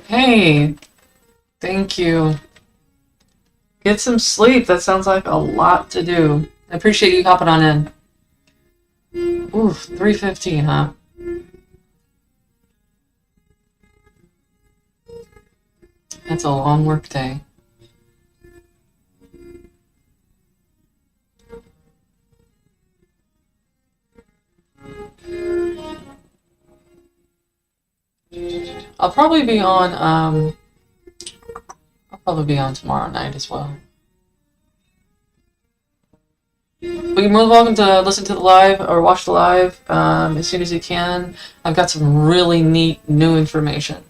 Hey, thank you. Get some sleep. That sounds like a lot to do. I appreciate you hopping on in. Oof, 3:15, huh? That's a long work day. I'll probably be on, I'll probably be on tomorrow night as well. But you're more than welcome to listen to the live or watch the live as soon as you can. I've got some really neat new information.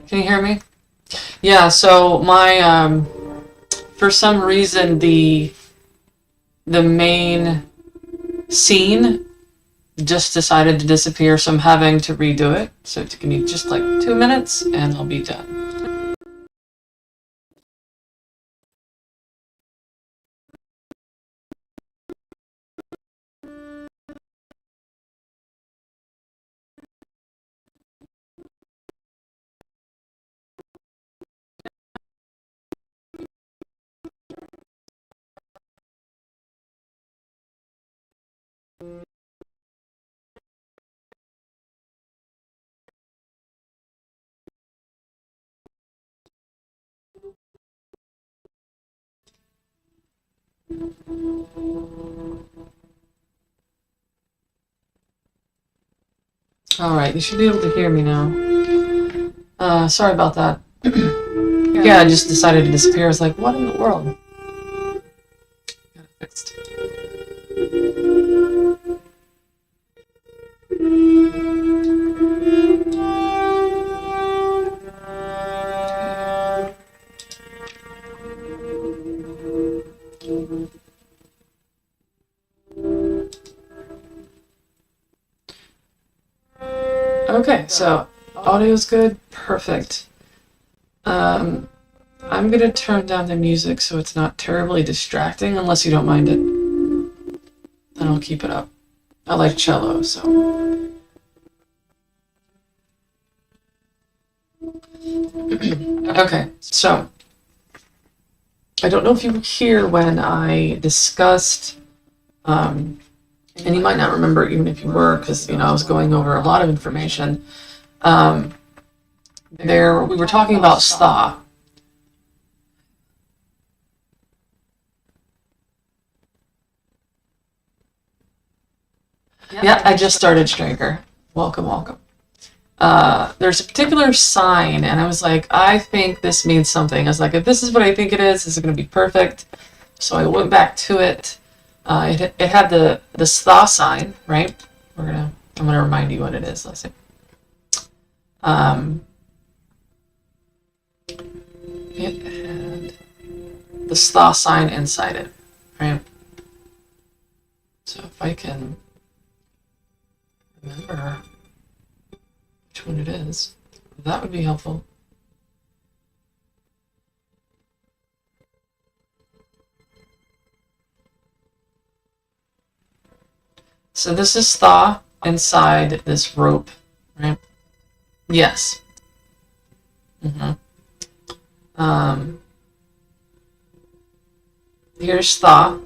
Can you hear me? Yeah, so my for some reason the main scene just decided to disappear, so I'm having to redo it. So give me just like 2 minutes and I'll be done. Alright, you should be able to hear me now. Sorry about that. Yeah, I just decided to disappear. I was like, what in the world? Got it fixed. Okay, so audio's good. Perfect. I'm gonna turn down the music so it's not terribly distracting, unless you don't mind it. Then I'll keep it up. I like cello, so. Okay, so I don't know if you were here when I discussed, and you might not remember even if you were, because I was going over a lot of information. We were talking about sta. Yeah, I just started Straker. Welcome, welcome. There's a particular sign, and I was like, I think this means something. I was like, if this is what I think it is, this is going to be perfect. So I went back to it. It had the sta sign, right? I'm gonna remind you what it is. Let's see. It had the sta sign inside it, right? So if I can remember which one it is, that would be helpful. So this is sta inside this rope, right? Yes. Here's sta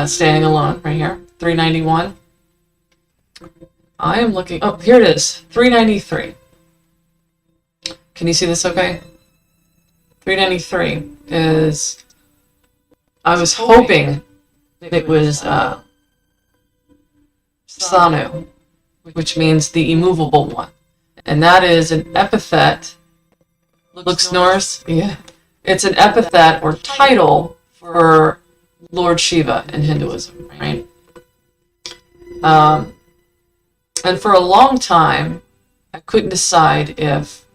standing alone right here, 391. I am looking. Oh, here it is, 393. Can you see this? Okay. 393 is. I was hoping it was Sanu, which means the immovable one, and that is an epithet. Looks Norse. Yeah, it's an epithet or title for Lord Shiva in Hinduism, right? And for a long time, I couldn't decide if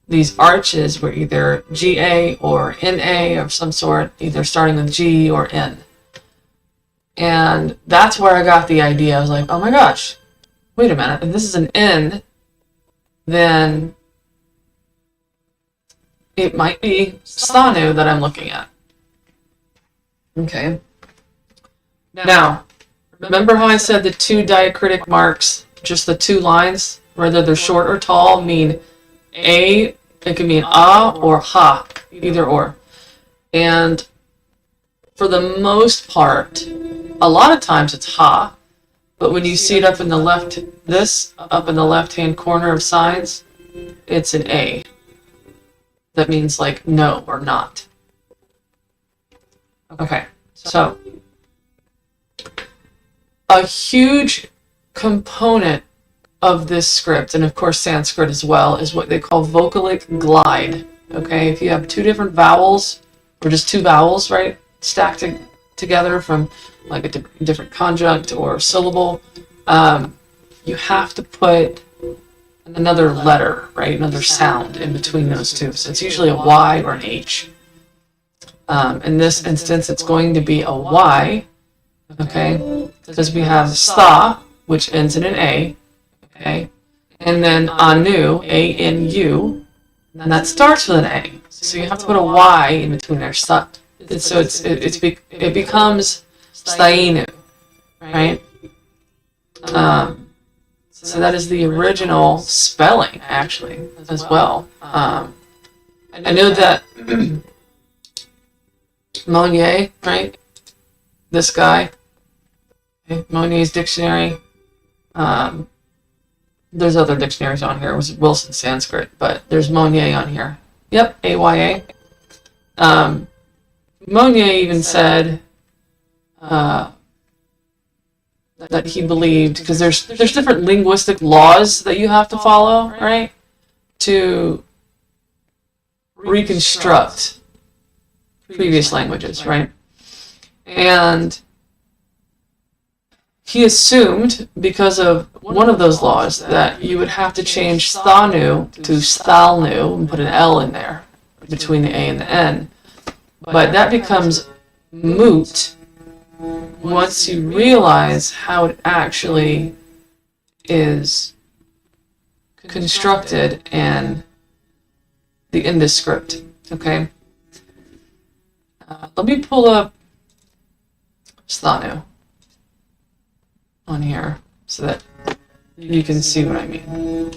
these arches were either GA or NA of some sort, either starting with G or N. And that's where I got the idea. I was like, oh my gosh, wait a minute. If this is an N, then it might be Stanu that I'm looking at. Okay. Now, remember how I said the two diacritic marks, just the two lines, whether they're short or tall, mean A, it can mean A or Ha, either or. And for the most part, a lot of times it's Ha, but when you see it up in the left-hand corner of signs, it's an A. That means like no or not. Okay, so a huge component of this script, and of course Sanskrit as well, is what they call vocalic glide. Okay, if you have two different vowels, or just two vowels, right, stacked together from like a different conjunct or syllable, you have to put another letter, right, another sound in between those two. So it's usually a Y or an H. In this instance, it's going to be a Y, okay, because we have sta, which ends in an A, okay, and then anu, A-N-U, and that starts with an A. So you have to put a Y in between there. So it becomes stainu, right? So that is the original spelling, actually, as well. I know that Monnier, right? This guy, okay, Monnier's dictionary. There's other dictionaries on here. It was Wilson Sanskrit, but there's Monnier on here. Yep, A-Y-A. Monnier even said that he believed, because there's different linguistic laws that you have to follow, right, to reconstruct previous languages, right? And he assumed, because of one of those laws, that you would have to change Sthanu to Stalnu and put an L in there between the A and the N. But that becomes moot once you realize how it actually is constructed in the Indus script. Okay? Let me pull up Sthanu on here so that you can see what I mean.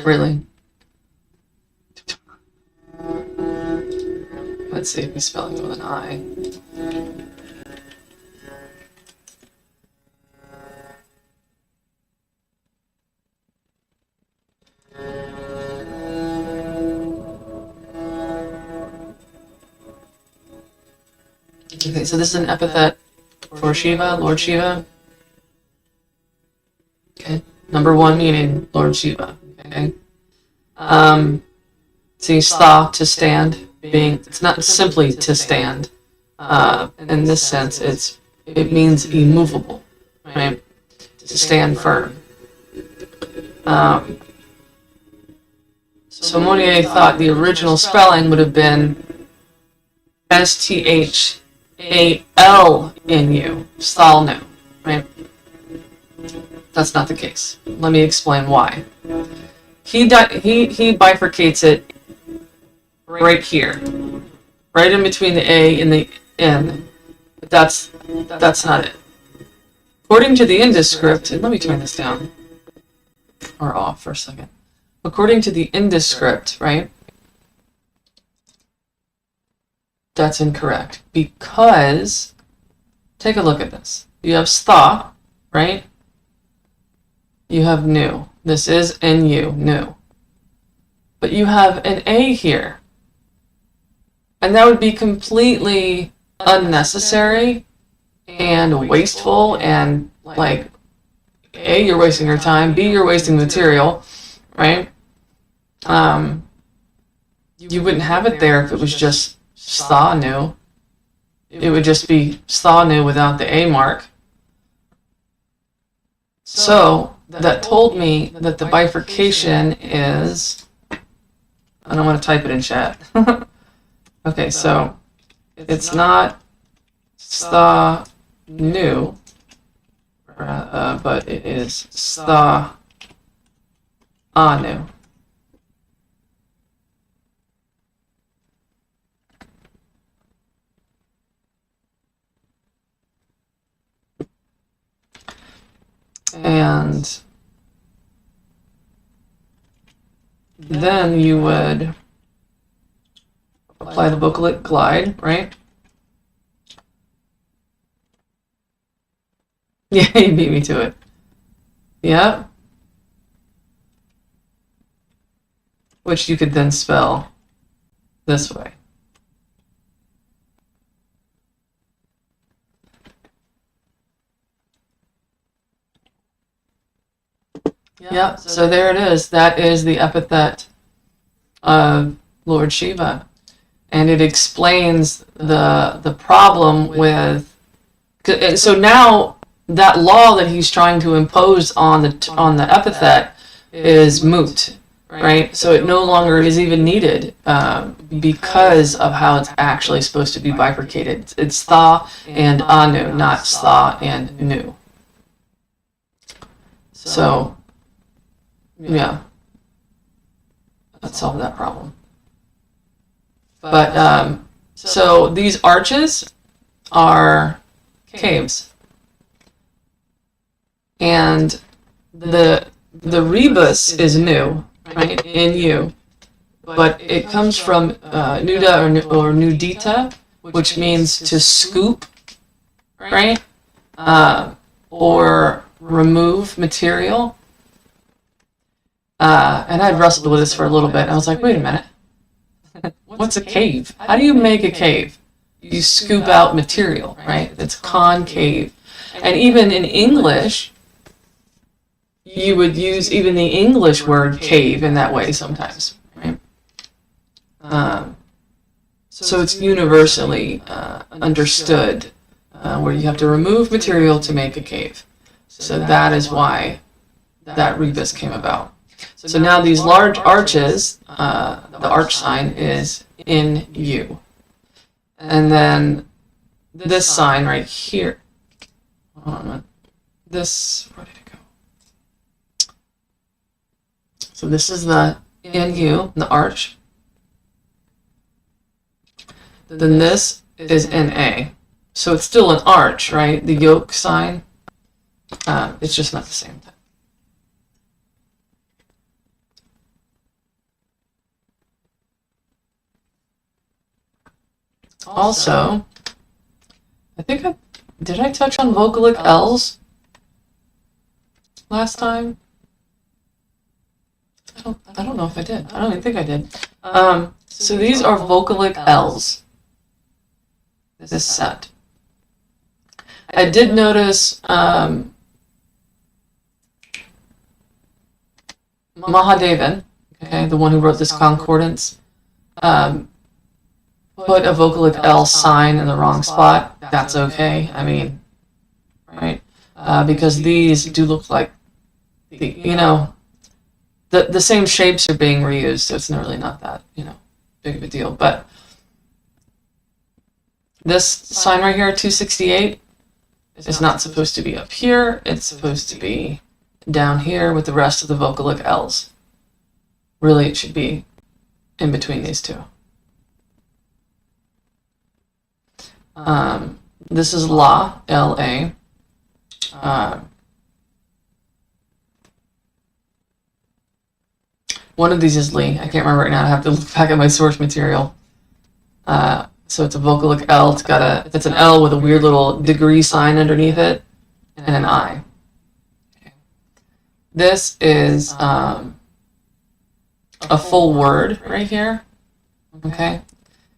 Really? Let's see if he's spelling it with an I. Okay, so this is an epithet for Shiva, Lord Shiva. Okay, number one meaning Lord Shiva. Okay. See, sta, to stand, being, it's not simply to stand. In this sense, it means immovable, right? To stand firm. So Monnier thought the original spelling would have been Sthal-nu, Stalnu, right? That's not the case. Let me explain why. He bifurcates it right here, right in between the A and the N. But that's not it. According to the Indus script, and let me turn this down or off for a second. According to the Indus script, right? That's incorrect, because take a look at this. You have sta, right? You have nu. This is nu, nu. But you have an A here. And that would be completely unnecessary and wasteful, and like, A, you're wasting your time, B, you're wasting material, right? You wouldn't have it there if it was just Sthanu. It would just be Sthanu without the A mark. So that told me that the bifurcation is, I don't want to type it in chat. Okay, so it's not Sthanu, but it is Sthanu. And then you would apply the booklet glide, right? Yeah, you beat me to it. Yeah. Which you could then spell this way. Yeah, so there it is. That is the epithet of Lord Shiva. And it explains the problem with, so now that law that he's trying to impose on the epithet is moot, right? So it no longer is even needed because of how it's actually supposed to be bifurcated. It's Tha and Anu, not Sta and Nu. So, yeah, that solved that problem. But, so these arches are caves. And the rebus is new, right, in you. But it comes from nuda or nudita, which means to scoop, right, or remove material. And I'd wrestled with this for a little bit. And I was like, wait a minute. What's a cave? How do you make a cave? You scoop out material, right? It's concave. And even in English, you would use even the English word cave in that way sometimes, right? So it's universally understood where you have to remove material to make a cave. So that is why that rebus came about. So now these large arches, the arch sign is in U. And then this sign right here, hold on a minute. This, where did it go? So this is the NU, the arch. Then this is NA. So it's still an arch, right? The yoke sign, it's just not the same thing. Also, I think did I touch on vocalic L's last time? I don't know if I did. I don't even think I did. So these are vocalic L's, this set. I did notice Mahadevan, okay, the one who wrote this concordance, put a vocalic L sign in the wrong spot. That's okay. I mean, right? Because these do look like the same shapes are being reused, so it's really not that big of a deal. But this sign right here, 268, is not supposed to be up here. It's supposed to be down here with the rest of the vocalic L's. Really, it should be in between these two. This is La, L-A. One of these is Lee. I can't remember right now. I have to look back at my source material. So it's a vocalic L. It's an L with a weird little degree sign underneath it, and an I. Okay. This is a full word right here. Okay,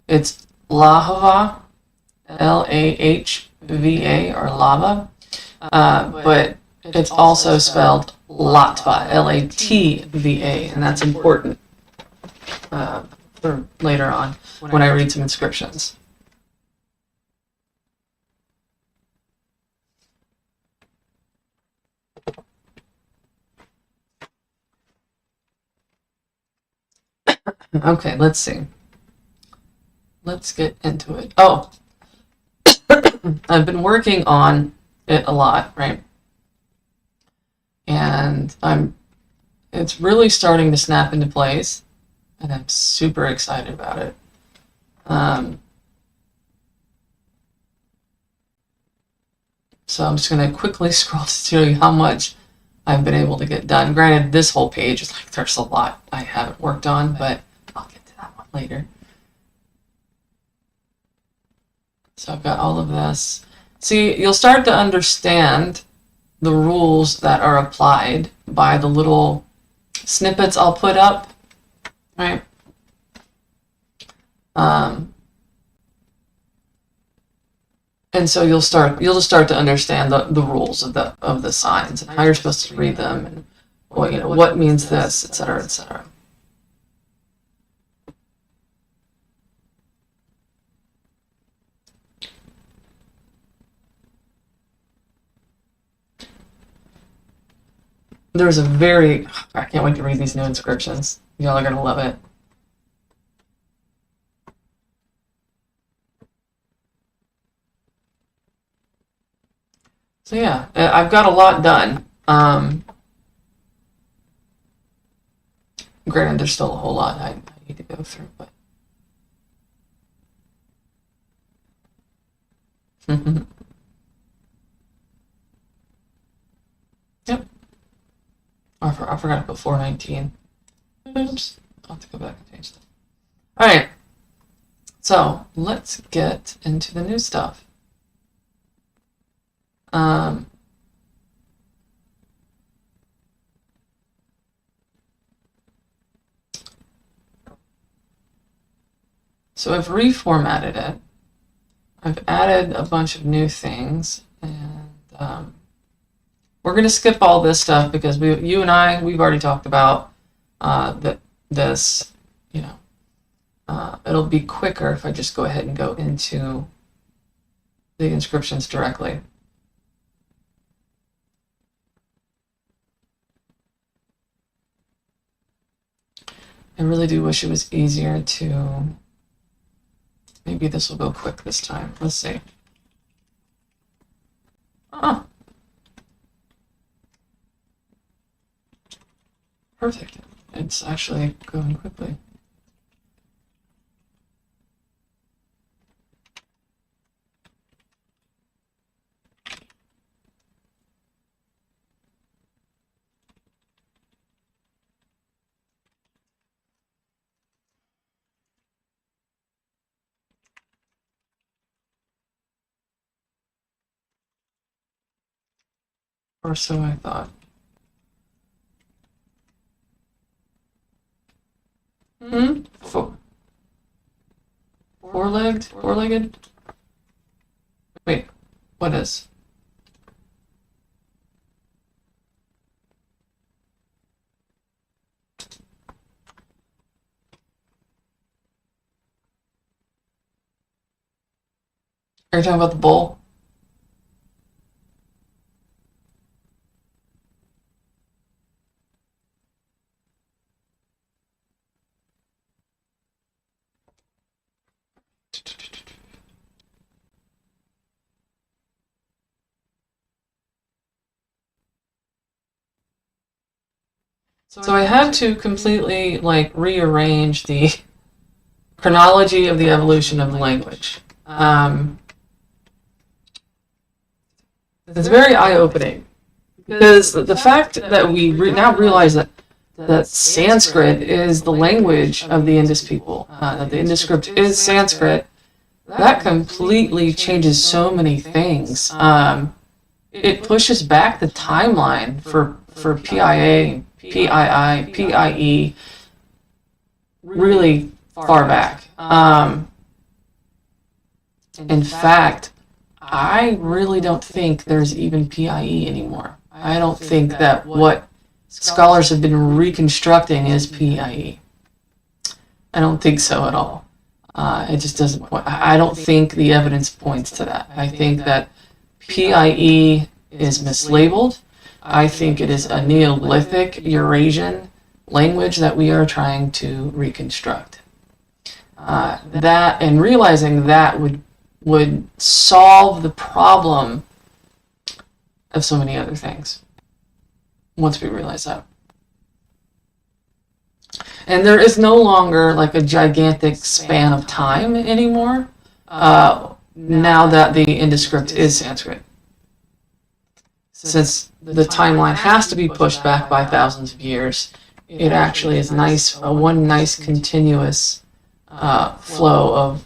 it's Lahava, L-A-H-V-A, or lava, but it's also spelled Latva, L-A-T-V-A, and that's important for later on when I read some inscriptions. Okay, let's see. Let's get into it. Oh, I've been working on it a lot, right? And it's really starting to snap into place, and I'm super excited about it. So I'm just going to quickly scroll to show you how much I've been able to get done. Granted, this whole page is like there's a lot I haven't worked on, but I'll get to that one later. So I've got all of this. See, you'll start to understand the rules that are applied by the little snippets I'll put up, right? And so you'll just start to understand the rules of the signs and how you're supposed to read them, and what means this, etc., etc. There's I can't wait to read these new inscriptions. Y'all are gonna love it. So yeah, I've got a lot done. Granted, there's still a whole lot I need to go through, but yep. I forgot to put 419. Oops. I'll have to go back and change that. All right. So let's get into the new stuff. So I've reformatted it. I've added a bunch of new things, and we're going to skip all this stuff because you and we've already talked about this. You know, it'll be quicker if I just go ahead and go into the inscriptions directly. I really do wish it was easier to. Maybe this will go quick this time. Let's see. Oh. Perfect. It's actually going quickly. Or so I thought. Four-legged? Four-legged? Wait, what is? Are you talking about the bull? So I had to completely rearrange the chronology of the evolution of the language. It's very eye-opening because the fact that we now realize that Sanskrit is the language of the Indus people, that the Indus script is Sanskrit, that completely changes so many things. It pushes back the timeline for PIA, PII, PIE really far back. In fact, I really don't think there's even PIE anymore. I don't think that what scholars have been reconstructing is PIE. I don't think so at all. It just doesn't point. I don't think the evidence points to that. I think that PIE is mislabeled. I think it is a Neolithic Eurasian language that we are trying to reconstruct. That and realizing that would solve the problem of so many other things once we realize that. And there is no longer like a gigantic span of time anymore now that the Indus script is Sanskrit. Since the timeline has to be pushed back by thousands of years, it actually is one nice continuous flow of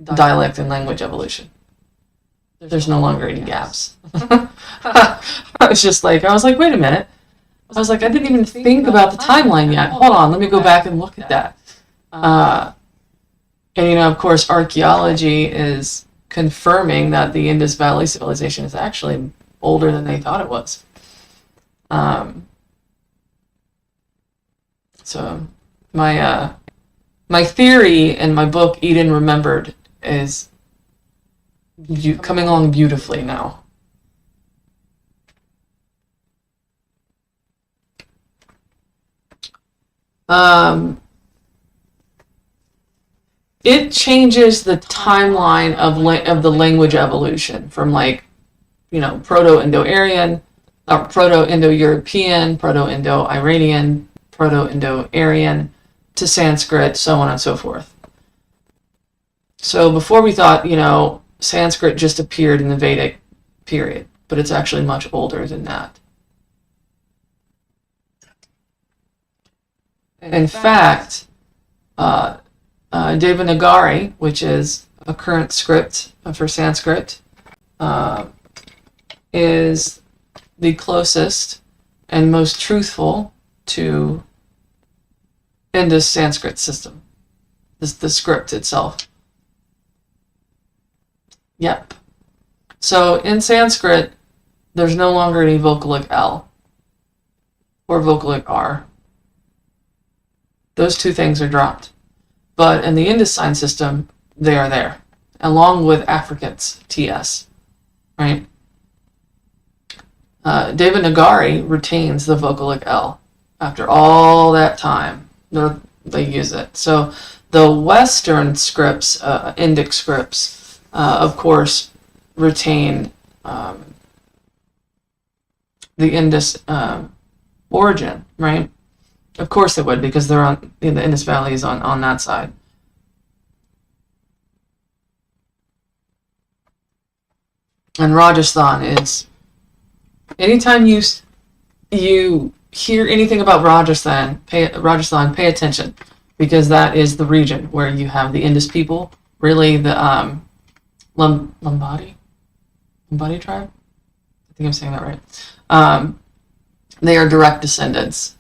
dialect and language evolution. There's no longer any gaps. I was like, wait a minute. I was like, I didn't even think about the timeline yet. Hold on, let me go back and look at that. And of course, archaeology is confirming that the Indus Valley civilization is actually older than they thought it was. So my theory in my book, Eden Remembered, is coming along beautifully now. It changes the timeline of the language evolution from Proto-Indo-Aryan, Proto-Indo-European, Proto-Indo-Iranian, Proto-Indo-Aryan to Sanskrit, so on and so forth. So before we thought, Sanskrit just appeared in the Vedic period, but it's actually much older than that. In fact, Devanagari, which is a current script for Sanskrit, is the closest and most truthful to Indus Sanskrit system. the script itself. Yep. So in Sanskrit, there's no longer any vocalic L or vocalic R. Those two things are dropped. But in the Indus sign system, they are there, along with Afrikaans TS, right? Devanagari retains the vocalic L. After all that time, they use it. So the Western scripts, Indic scripts, of course, retain the Indus origin, right? Of course they would, because they're on the Indus Valley is on that side. And Rajasthan is, anytime you hear anything about Rajasthan, pay attention, because that is the region where you have the Indus people, really the Lambadi tribe. I think I'm saying that right. They are direct descendants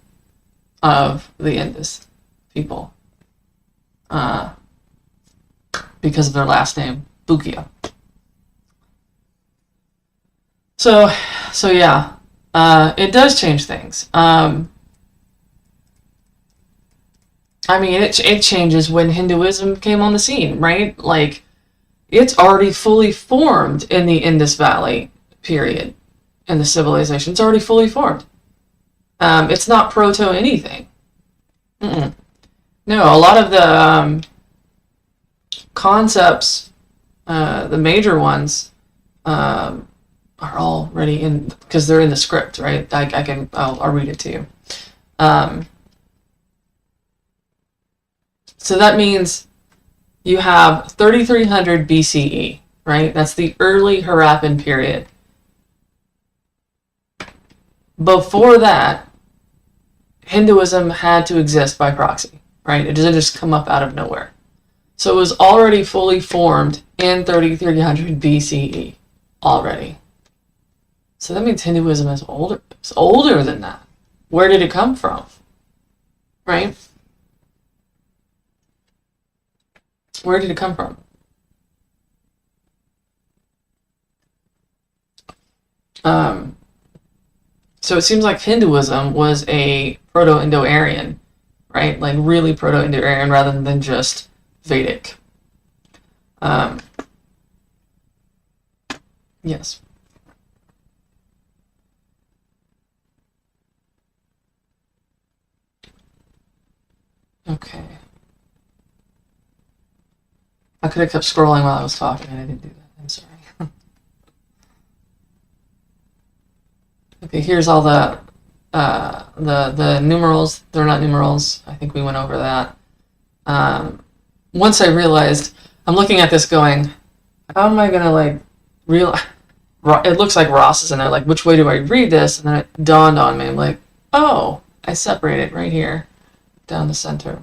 of the Indus people because of their last name, Bukia. So yeah, it does change things. I mean, it changes when Hinduism came on the scene, right? Like, it's already fully formed in the Indus Valley period, in the civilization. It's already fully formed. It's not proto anything. No, a lot of the concepts, the major ones, are already in, because they're in the script, right? I'll read it to you. So that means you have 3300 BCE, right? That's the early Harappan period. Before that, Hinduism had to exist by proxy, right? It doesn't just come up out of nowhere. So it was already fully formed in 3300 BCE already. So that means Hinduism is older. It's older than that. Where did it come from? Right? Where did it come from? So it seems like Hinduism was a Proto-Indo-Aryan, right? Like really Proto-Indo-Aryan rather than just Vedic. Yes. Okay. I could have kept scrolling while I was talking and I didn't do that. I'm sorry. Okay, here's all the numerals. They're not numerals. I think we went over that. Once I realized, I'm looking at this going, how am I gonna like real? It looks like Ross is in there. Like, which way do I read this? And then it dawned on me. I'm like, oh, I separate it right here, down the center.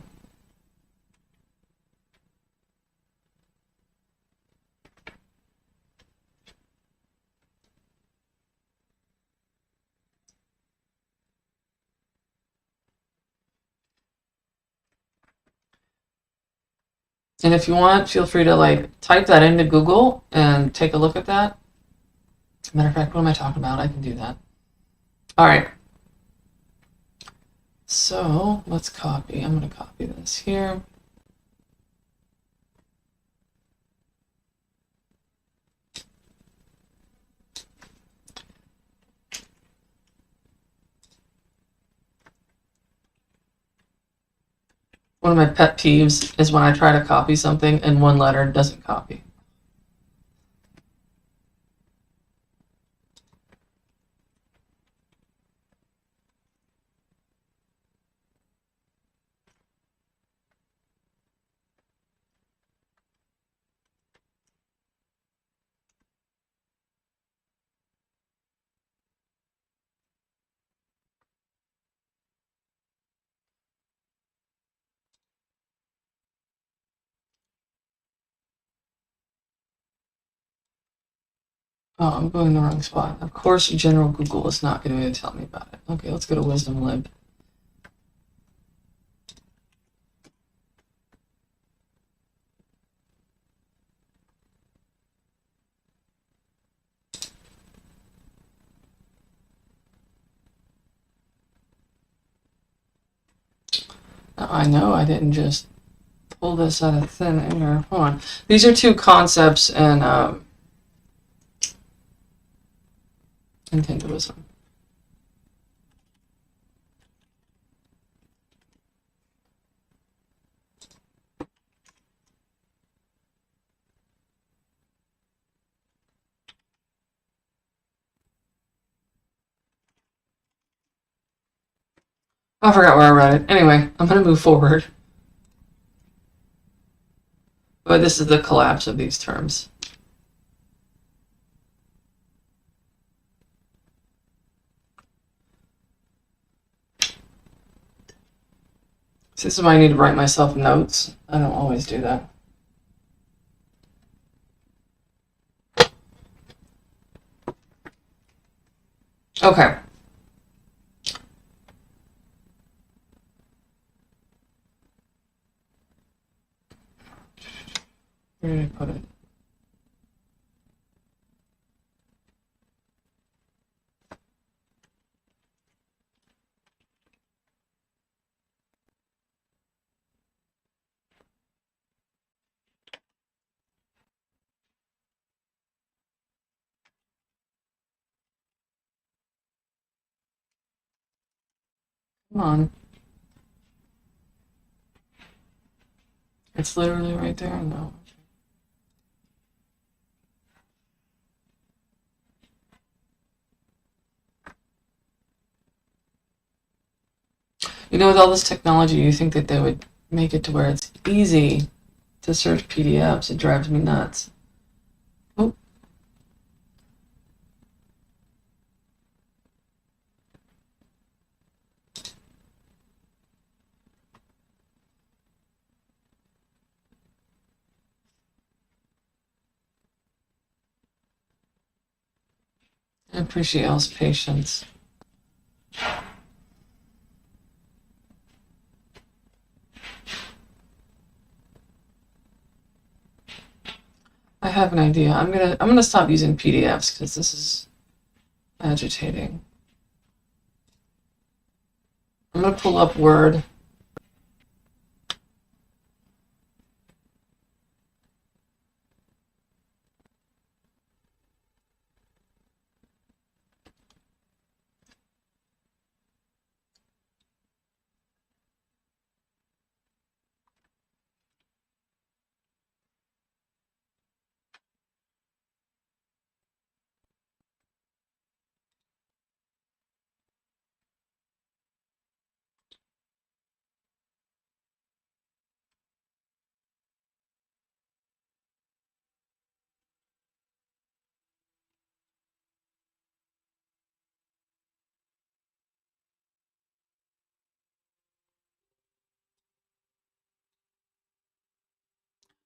And if you want, feel free to like type that into Google and take a look at that. Matter of fact, what am I talking about? I can do that. All right. So let's copy. I'm going to copy this here. One of my pet peeves is when I try to copy something and one letter doesn't copy. Oh, I'm going in the wrong spot. Of course, general Google is not going to tell me about it. Okay, let's go to Wisdom Lib. I know I didn't just pull this out of thin air. Hold on. These are two concepts in Hinduism. I forgot where I read it. Anyway, I'm going to move forward. But this is the collapse of these terms. So this is why I need to write myself notes. I don't always do that. Okay. Where did I put it? Come on. It's literally right there? No. You know, with all this technology, you think that they would make it to where it's easy to search PDFs. It drives me nuts. Oh. I appreciate y'all's patience. I have an idea. I'm gonna stop using PDFs because this is agitating. I'm gonna pull up Word.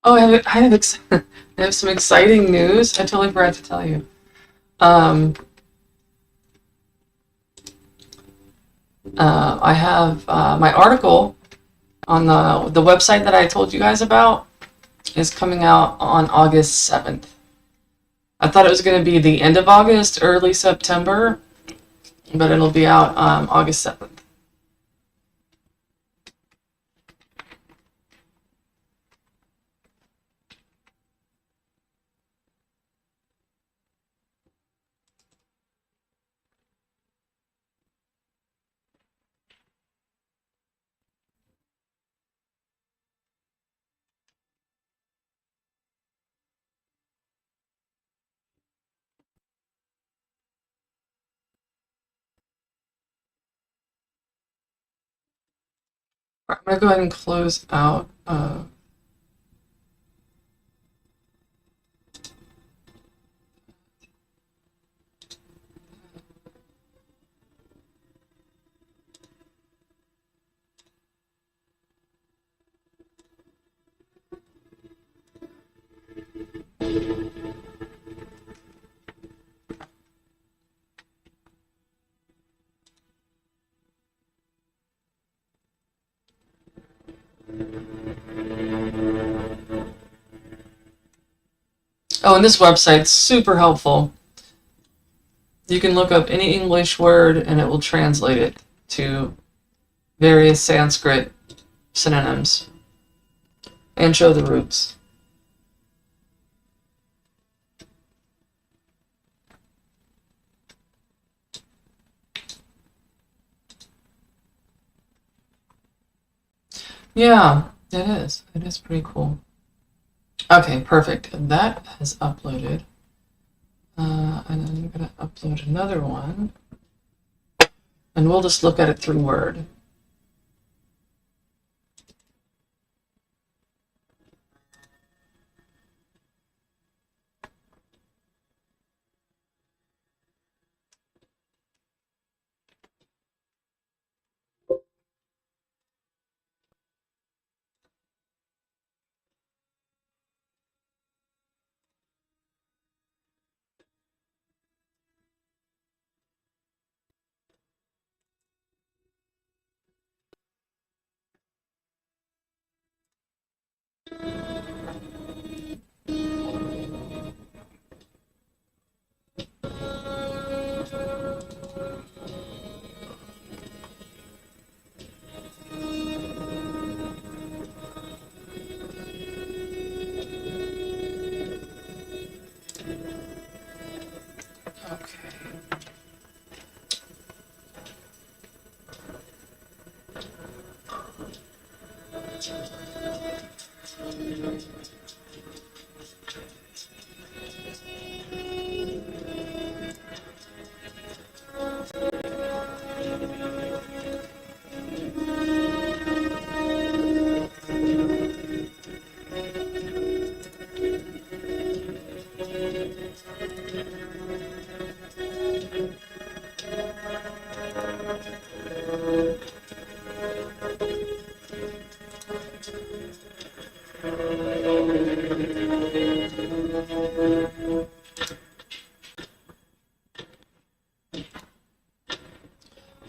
Oh, I have some exciting news. I totally forgot to tell you. Um, I have my article on the website that I told you guys about is coming out on August 7th. I thought it was going to be the end of August, early September, but it'll be out August 7th. I'm going to go ahead and close out. Oh, and this website's super helpful. You can look up any English word and it will translate it to various Sanskrit synonyms and show the roots. Yeah, it is. It is pretty cool. Okay, perfect. That has uploaded. And then I'm going to upload another one. And we'll just look at it through Word.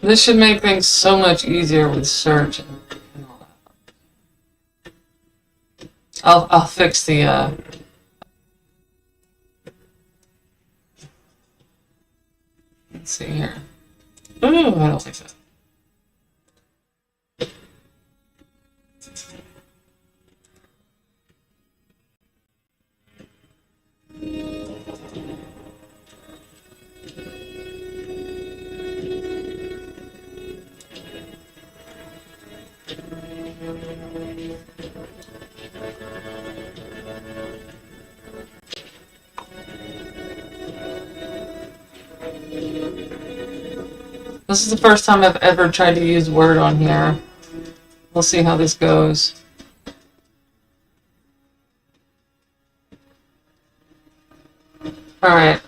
This should make things so much easier with search and all that. I'll fix the let's see here. Ooh, I don't think so. This is the first time I've ever tried to use Word on here. We'll see how this goes. All right.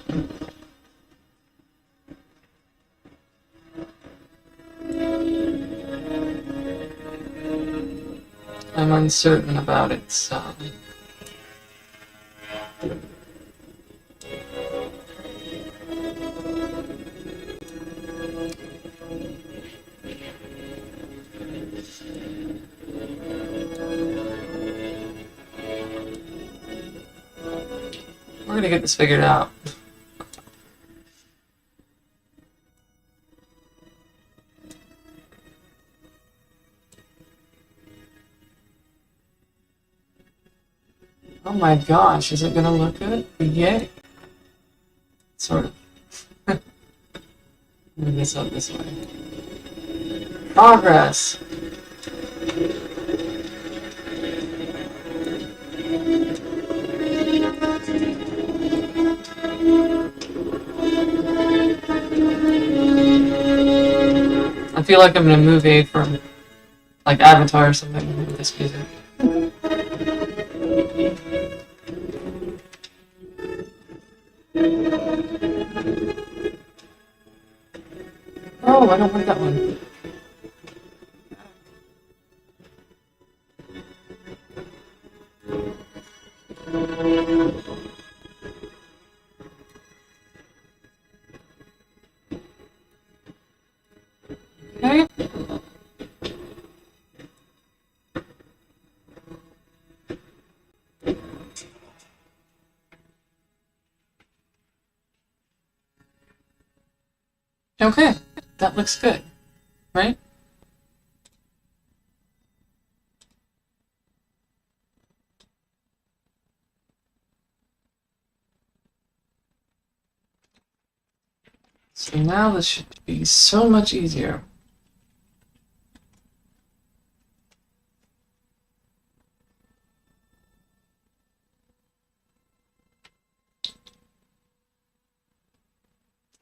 I'm uncertain about it, so. We're gonna get this figured out. Oh my gosh, is it gonna look good? Yay. Sort of. Move this up this way. Progress. I feel like I'm in a movie from like Avatar or something with this music. Oh, I don't want that one. Okay. Okay, that looks good, right? So now this should be so much easier.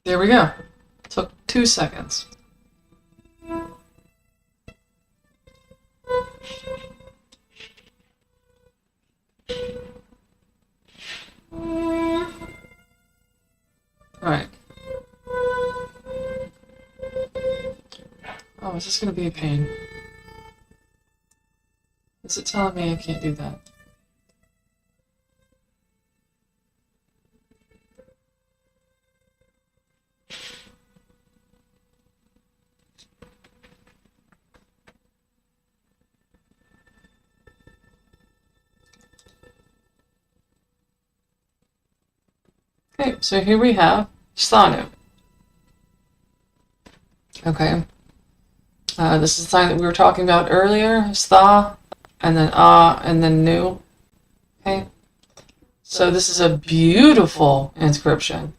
There we go. Took 2 seconds. Alright. Oh, is this going to be a pain? Is it telling me I can't do that? Okay, so here we have Sthanu. Okay. This is the sign that we were talking about earlier. Stha, and then and then Nu. Okay. So this is a beautiful inscription.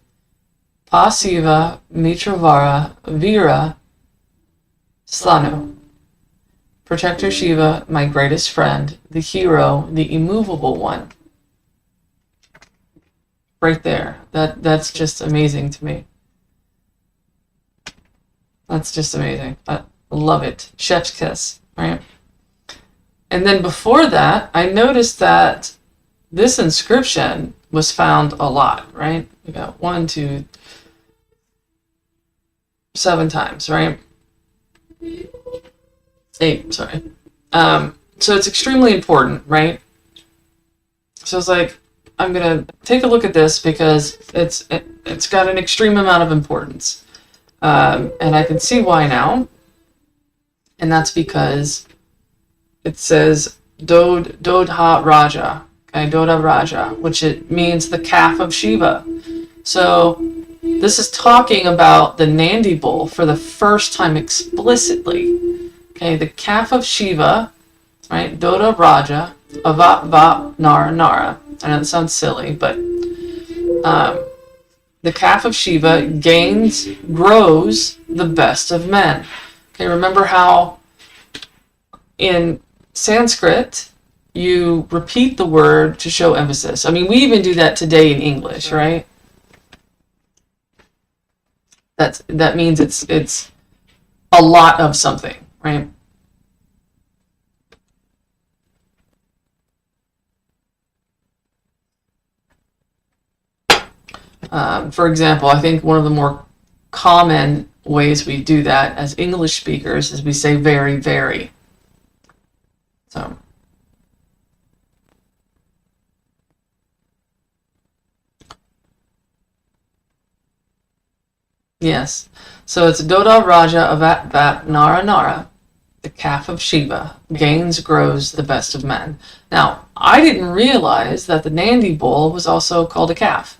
Pasiva Mitravara Vira Sthanu. Protector Shiva, my greatest friend, the hero, the immovable one. Right there. That's just amazing to me. That's just amazing. I love it. Chef's kiss, right? And then before that, I noticed that this inscription was found a lot, right? We got 1, 2, 7 times, right? 8, sorry. So it's extremely important, right? So it's like, I'm gonna take a look at this because it's got an extreme amount of importance, and I can see why now. And that's because it says Dodha Raja, okay, Dodha Raja, which it means the calf of Shiva. So this is talking about the Nandi bull for the first time explicitly. Okay, the calf of Shiva, right? Dodha Raja, Avat Vat Nara Nara. I know that sounds silly, but the calf of Shiva grows the best of men. Okay, remember how in Sanskrit you repeat the word to show emphasis. I mean, we even do that today in English, right? That means it's a lot of something, right? For example, I think one of the more common ways we do that as English speakers is we say very, very. So, yes. So it's Dodha Raja Avat Vat Nara Nara, the calf of Shiva, grows the best of men. Now, I didn't realize that the Nandi bull was also called a calf.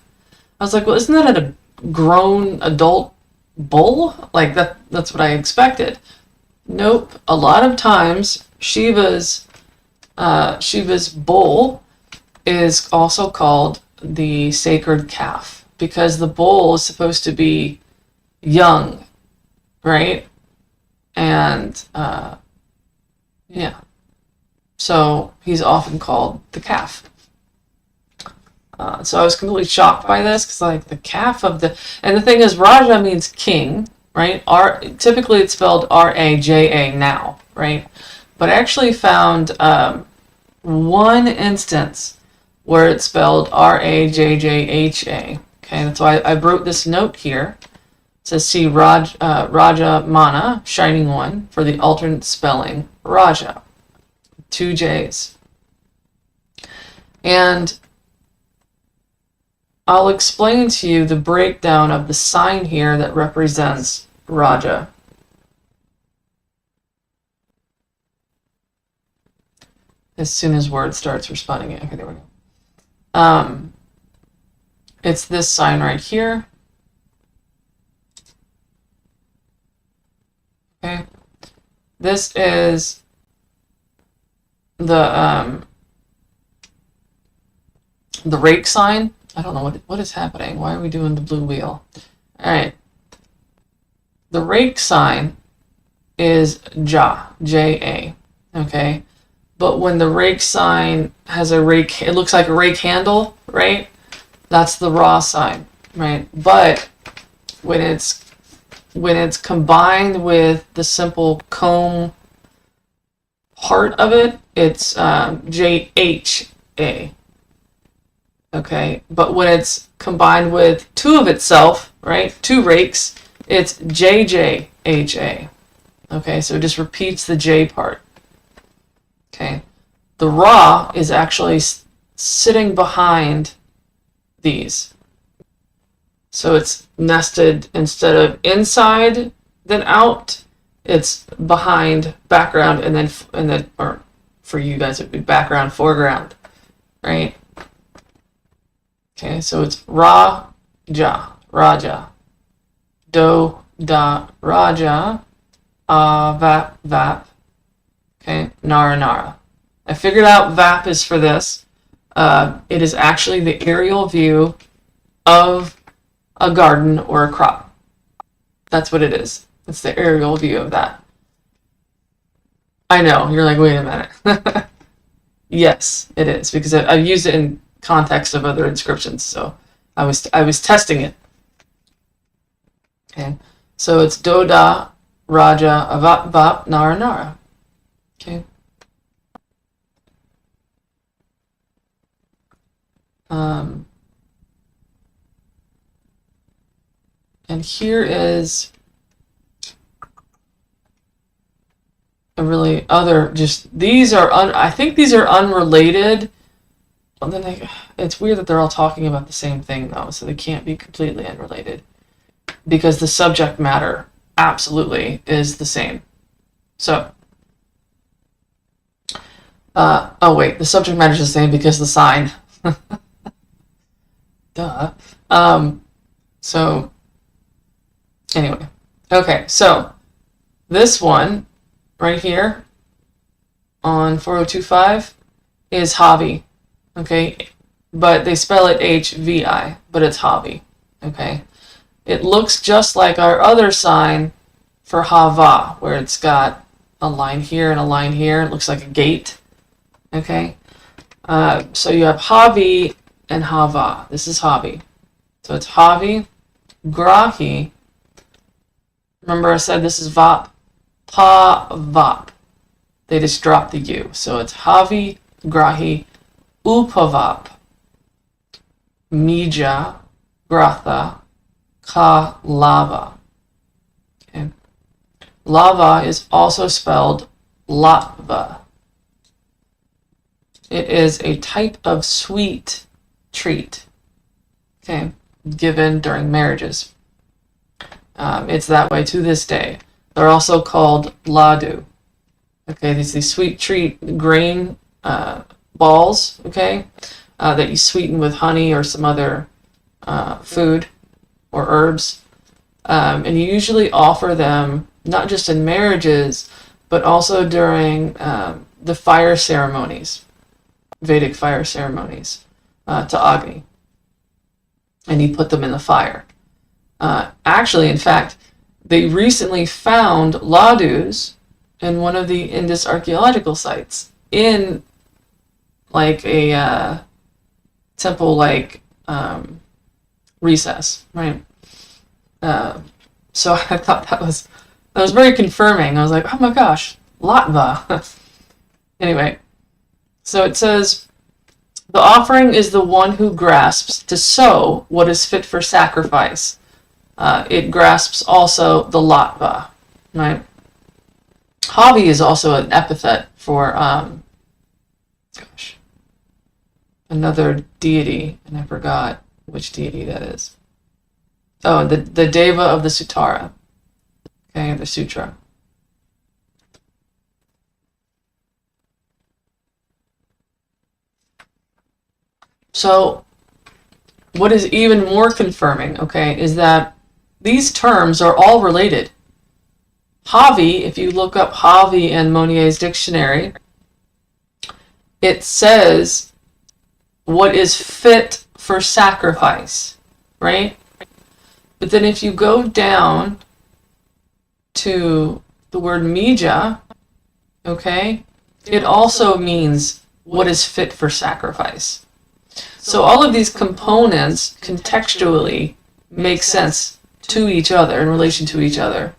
I was like, well, isn't that a grown adult bull? Like that's what I expected. Nope. A lot of times Shiva's bull is also called the sacred calf because the bull is supposed to be young, right? And yeah. So he's often called the calf. So I was completely shocked by this because, like, the calf of and the thing is, Raja means king, right? Typically it's spelled R-A-J-A now, right? But I actually found one instance where it's spelled R-A-J-J-H-A. Okay, that's why I wrote this note here. It says, see Raja Mana, shining one, for the alternate spelling Raja. 2 J's. And I'll explain to you the breakdown of the sign here that represents Raja. As soon as Word starts responding it. Okay, there we go. It's this sign right here. Okay. This is the rake sign. I don't know what is happening. Why are we doing the blue wheel? All right. the rake sign is ja, J-A, okay? But when the rake sign has a rake, it looks like a rake handle, right? That's the Ra sign, right? But when it's combined with the simple comb part of it, it's J-H-A, okay? But when it's combined with two of itself, right? Two rakes, it's J-J-H-A, okay? So it just repeats the J part. Okay, the Ra is actually sitting behind these. So it's nested instead of inside then out, it's behind, background, and then or for you guys it would be background, foreground, right? Okay, so it's Ra, Ja, Raja, Do, Da, Raja, Vap, Vap. Okay, Nara Nara. I figured out VAP is for this. It is actually the aerial view of a garden or a crop. That's what it is. It's the aerial view of that. I know, you're like, wait a minute. Yes, it is, because I've used it in context of other inscriptions, so I was testing it. Okay, so it's Doda, Raja, Avat, Vap, Nara Nara. Okay. And here is a really other, just, these are, I think these are unrelated. Well, then it's weird that they're all talking about the same thing though, so they can't be completely unrelated. Because the subject matter absolutely is the same. So, oh wait, the subject matter is the same because the sign. Duh. So, anyway. Okay, so this one right here on 4025 is Javi. Okay, but they spell it H-V-I, but it's Javi. Okay, it looks just like our other sign for Hava, where it's got a line here and a line here. It looks like a gate. Okay, so you have Javi and Hava. This is Javi. So it's Javi, Grahi. Remember I said this is Vap, Pa, Vap. They just dropped the U. So it's Javi, Grahi, Upavap, Mija, Gratha, Ka, Lava. Okay. Lava is also spelled Latva. It is a type of sweet treat, okay, given during marriages. It's that way to this day. They're also called ladu. Okay, these sweet treat grain balls, okay, that you sweeten with honey or some other food or herbs. And you usually offer them not just in marriages, but also during the fire ceremonies, Vedic fire ceremonies, to Agni. And you put them in the fire. Actually, in fact, they recently found ladus in one of the Indus archaeological sites in like a temple like recess, right? So I thought that was very confirming. I was like, oh my gosh, Latva. Anyway, so it says, the offering is the one who grasps to sow what is fit for sacrifice. It grasps also the Latva, right? Javi is also an epithet for, another deity, and I forgot which deity that is. Oh, the Deva of the Sutara. Okay, the Sutra. So, what is even more confirming, okay, is that these terms are all related. Javi, if you look up Javi in Monnier's dictionary, it says what is fit for sacrifice, right? But then if you go down to the word mija, okay, it also means what is fit for sacrifice. So all of these components contextually make sense to each other, in relation to each other.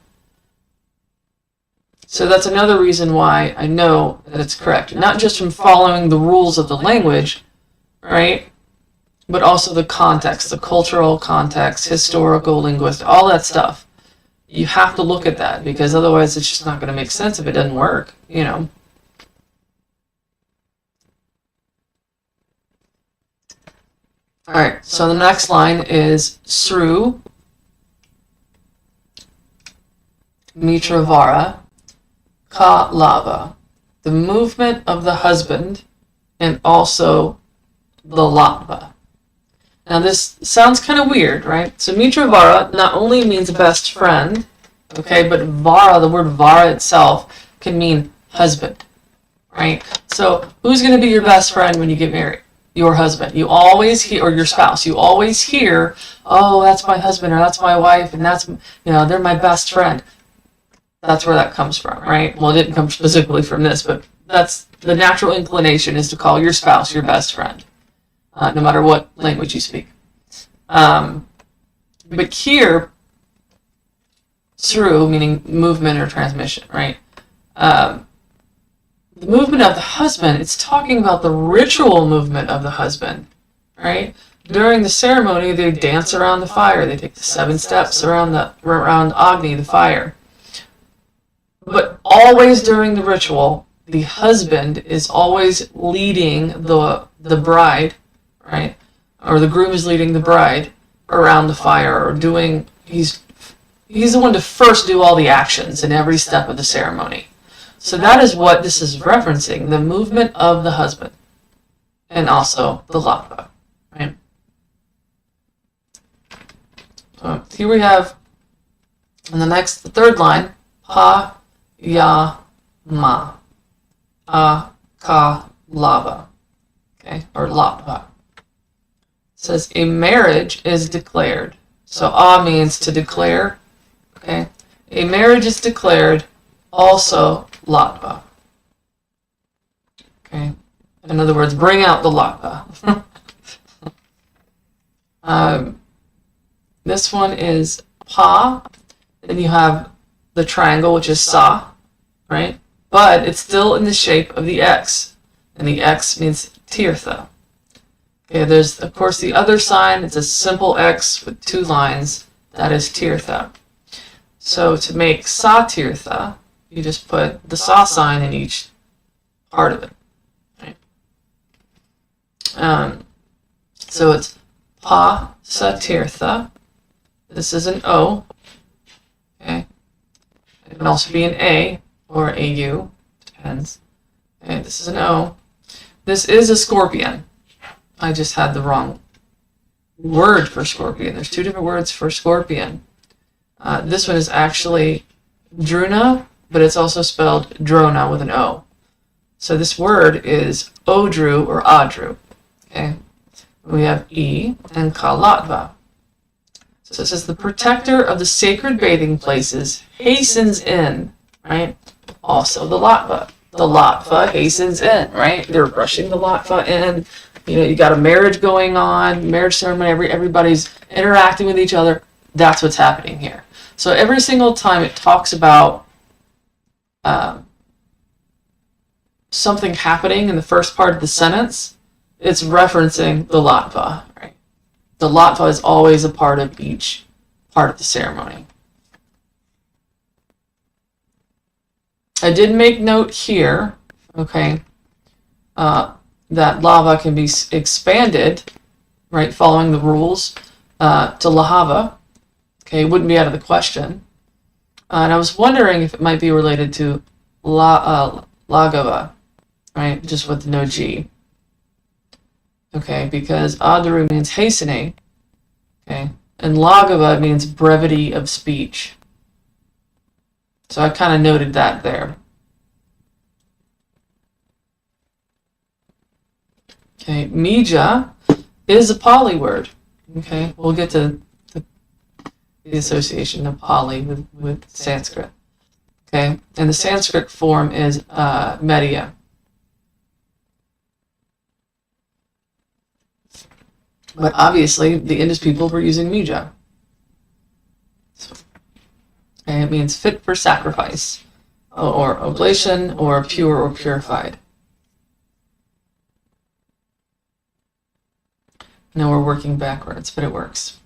So that's another reason why I know that it's correct. Not just from following the rules of the language, right? But also the context, the cultural context, historical, linguistic, all that stuff. You have to look at that, because otherwise it's just not going to make sense if it doesn't work, you know. Alright, so the next line is Sru Mitravara Ka Lava, the movement of the husband, and also the latva. Now this sounds kind of weird, right? So Mitravara not only means best friend, okay, but vara, the word vara itself, can mean husband, right? So who's going to be your best friend when you get married? Your husband. You always hear, or your spouse, you always hear, oh, that's my husband, or that's my wife, and that's, you know, they're my best friend. That's where that comes from, right? Well, it didn't come specifically from this, but that's the natural inclination, is to call your spouse your best friend, no matter what language you speak. But here, Sru, meaning movement or transmission, right? The movement of the husband, it's talking about the ritual movement of the husband, right? During the ceremony, they dance around the fire. They take the 7 steps around Agni, the fire. But always during the ritual, the husband is always leading the bride, right? Or the groom is leading the bride around the fire, or doing, he's the one to first do all the actions in every step of the ceremony. So that is what this is referencing, the movement of the husband, and also the latva, right? So here we have, on the third line, pa ya ma, a ka lava, okay, or latva. It says a marriage is declared. So a means to declare, okay? A marriage is declared, also latva. Okay? In other words, bring out the latva. This one is pa, then you have the triangle, which is sa, right? But it's still in the shape of the X, and the X means tirtha. Okay, there's, of course, the other sign. It's a simple X with 2 lines. That is tirtha. So to make sa tirtha, you just put the sa sign in each part of it. Right? So it's pa sa tirtha. This is an O. Okay. It can also be an A or a U. Depends. Okay, this is an O. This is a scorpion. I just had the wrong word for scorpion. There's 2 different words for scorpion. This one is actually druna, but it's also spelled drona with an O. So this word is odru or adru. Okay. We have E and kalatva. So it says the protector of the sacred bathing places hastens in, right? Also the latva. The latva hastens in, right? They're rushing the latva in. You know, you got a marriage going on, marriage ceremony, everybody's interacting with each other. That's what's happening here. So every single time it talks about something happening in the first part of the sentence, it's referencing the latva, right? The latva is always a part of each part of the ceremony. I did make note here, okay, that lava can be expanded, right, following the rules, to lahava. Okay, it wouldn't be out of the question. And I was wondering if it might be related to lagava, right, just with no G. Okay, because adaru means hastening, okay, and lagava means brevity of speech. So I kind of noted that there. Okay, mija is a Pali word. Okay, we'll get to the association of Pali with Sanskrit. Okay, and the Sanskrit form is Medya. But obviously, the Indus people were using Mija. Okay, it means fit for sacrifice, or oblation, or pure or purified. Now we're working backwards, but it works.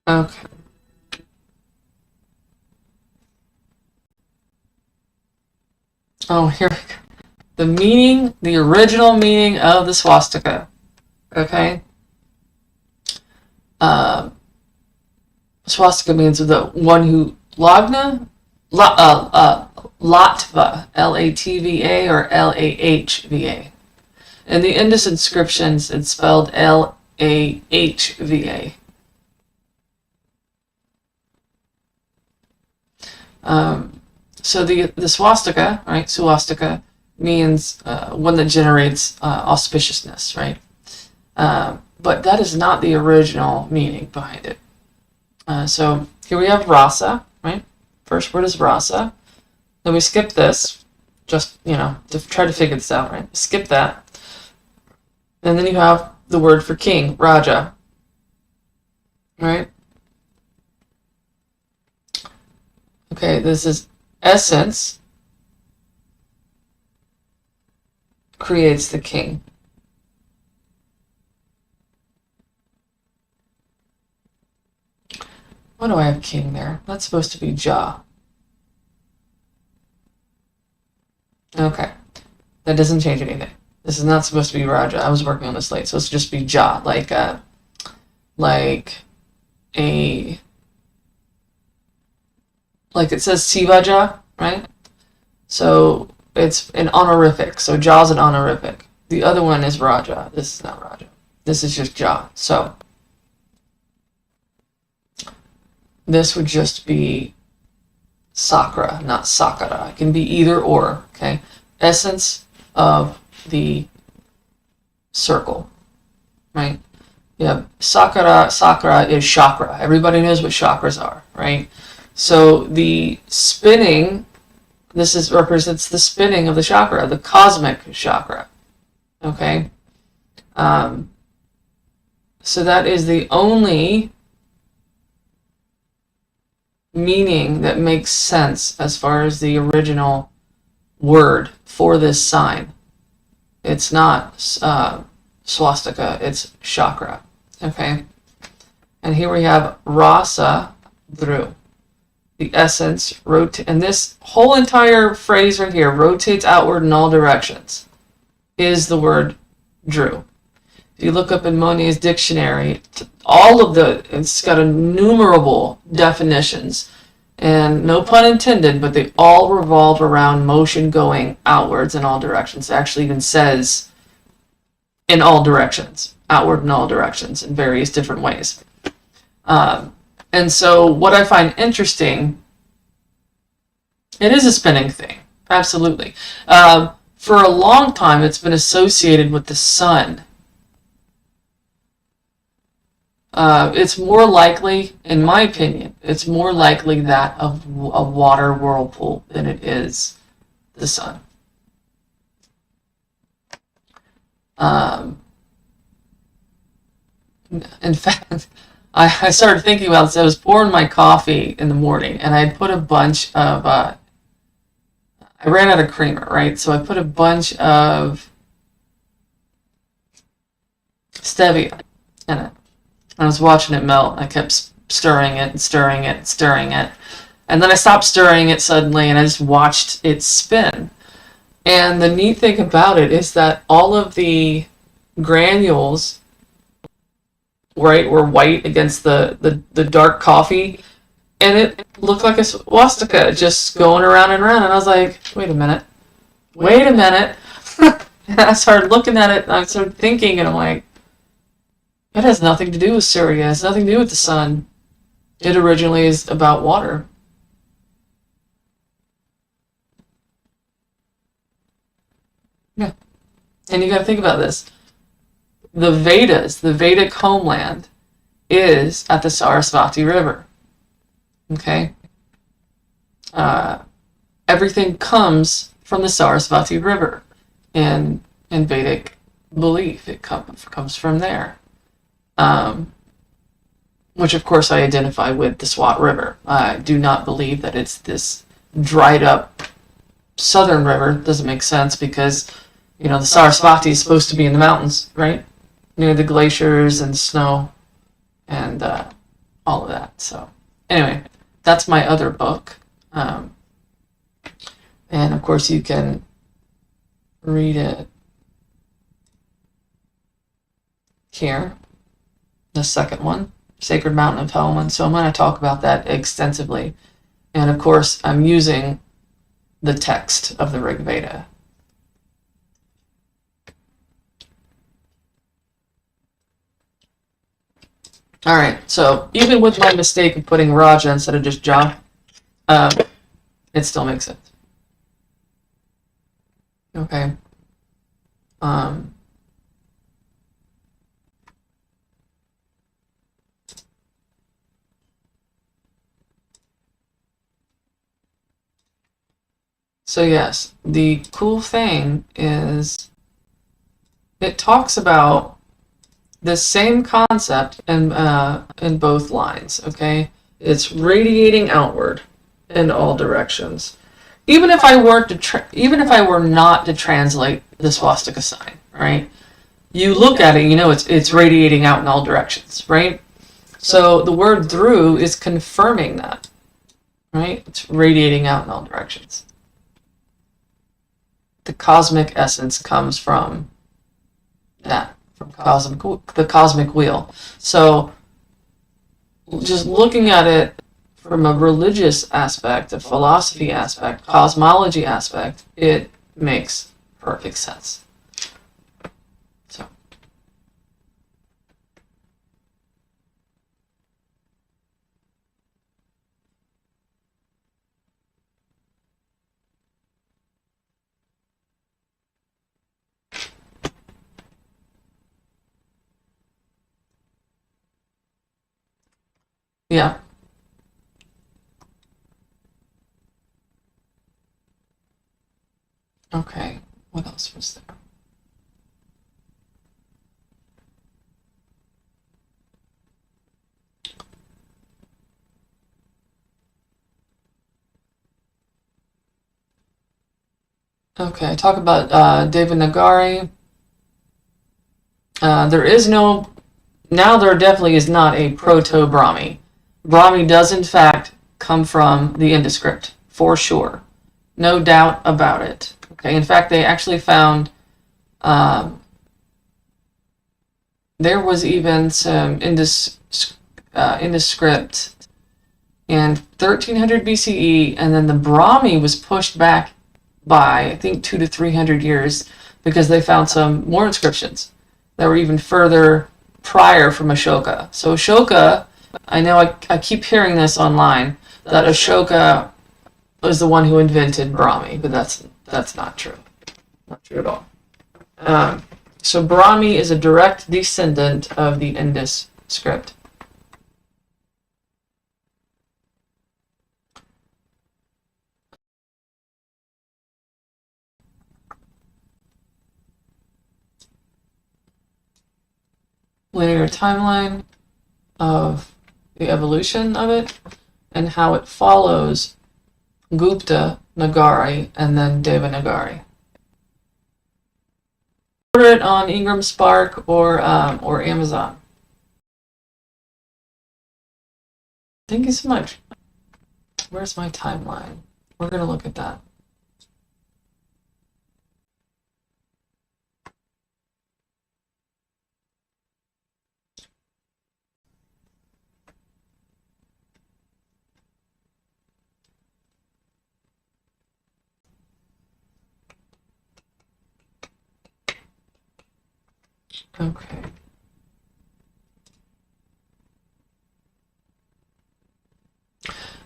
Okay. Oh, here we go. The meaning, the original meaning of the swastika. Okay? Swastika means the one who, Latva, Latva, or Lahva. In the Indus inscriptions, it's spelled Lahva. So the swastika, right? Swastika means one that generates auspiciousness, right? But that is not the original meaning behind it. So here we have rasa, right? First word is rasa. Then we skip this, just, to try to figure this out, right? Skip that. And then you have the word for king, raja, right? Okay, this is essence creates the king. Why do I have king there? That's supposed to be Jah. Okay, that doesn't change anything. This is not supposed to be Raja. I was working on this late, so it's just be Jah, like a like it says Sivaja, right? So it's an honorific. So Jah's an honorific. The other one is Raja. This is not Raja. This is just Jah. So this would just be Sakra, not Sakara. It can be either or, okay? Essence of the circle, right? Yeah, Sakra is chakra. Everybody knows what chakras are, right? So the spinning, represents the spinning of the chakra, the cosmic chakra, okay? So that is the only meaning that makes sense as far as the original word for this sign. It's not swastika, it's chakra, okay? And here we have rasa dhru. The essence and this whole entire phrase right here, rotates outward in all directions, is the word dhru. If you look up in Monet's dictionary, it's got innumerable definitions, and no pun intended, but they all revolve around motion going outwards in all directions. It actually even says in all directions, outward in all directions, in various different ways. And so what I find interesting, it is a spinning thing, absolutely. For a long time, it's been associated with the sun. It's more likely, in my opinion, it's more likely that of a water whirlpool than it is the sun. In fact, I started thinking about this. I was pouring my coffee in the morning, and I put a bunch of, I ran out of creamer, right? So I put a bunch of stevia in it. I was watching it melt. I kept stirring it and stirring it and stirring it. And then I stopped stirring it suddenly, and I just watched it spin. And the neat thing about it is that all of the granules, right, were white against the dark coffee, and it looked like a swastika just going around and around. And I was like, wait a minute. And I started looking at it, and I started thinking, and I'm like, it has nothing to do with Syria. It has nothing to do with the sun. It originally is about water. Yeah. And you got to think about this. The Vedas, the Vedic homeland, is at the Sarasvati River. Okay? Everything comes from the Sarasvati River in Vedic belief. It comes from there. Which, of course, I identify with the Swat River. I do not believe that it's this dried up southern river. It doesn't make sense because, the Sarasvati is supposed to be in the mountains, right? Near the glaciers and snow and all of that. So, anyway, that's my other book. And, of course, you can read it here, the second one. Sacred Mountain of Helman. So I'm going to talk about that extensively. And of course, I'm using the text of the Rig Veda. All right, so even with my mistake of putting Raja instead of just Ja, it still makes sense. Okay. So yes, the cool thing is it talks about the same concept in both lines, okay? It's radiating outward in all directions. Even if I were not to translate the swastika sign, right? You look at it, it's radiating out in all directions, right? So the word dhru is confirming that, right? It's radiating out in all directions. The cosmic essence comes from that, from the cosmic wheel. So just looking at it from a religious aspect, a philosophy aspect, cosmology aspect, it makes perfect sense. So. Yeah. Okay. What else was there? Okay, talk about Devanagari. There definitely is not a Proto-Brahmi. Brahmi does in fact come from the Indus script, for sure. No doubt about it. Okay, in fact, they actually found there was even some Indus script in 1300 BCE, and then the Brahmi was pushed back by, I think, 200 to 300 years because they found some more inscriptions that were even further prior from Ashoka. So Ashoka, I know I keep hearing this online, that Ashoka was the one who invented Brahmi, but that's not true. Not true at all. So Brahmi is a direct descendant of the Indus script. Linear timeline of the evolution of it and how it follows Gupta Nagari and then Devanagari. Order it on Ingram Spark or Amazon. Thank you so much. Where's my timeline? We're gonna look at that. Okay.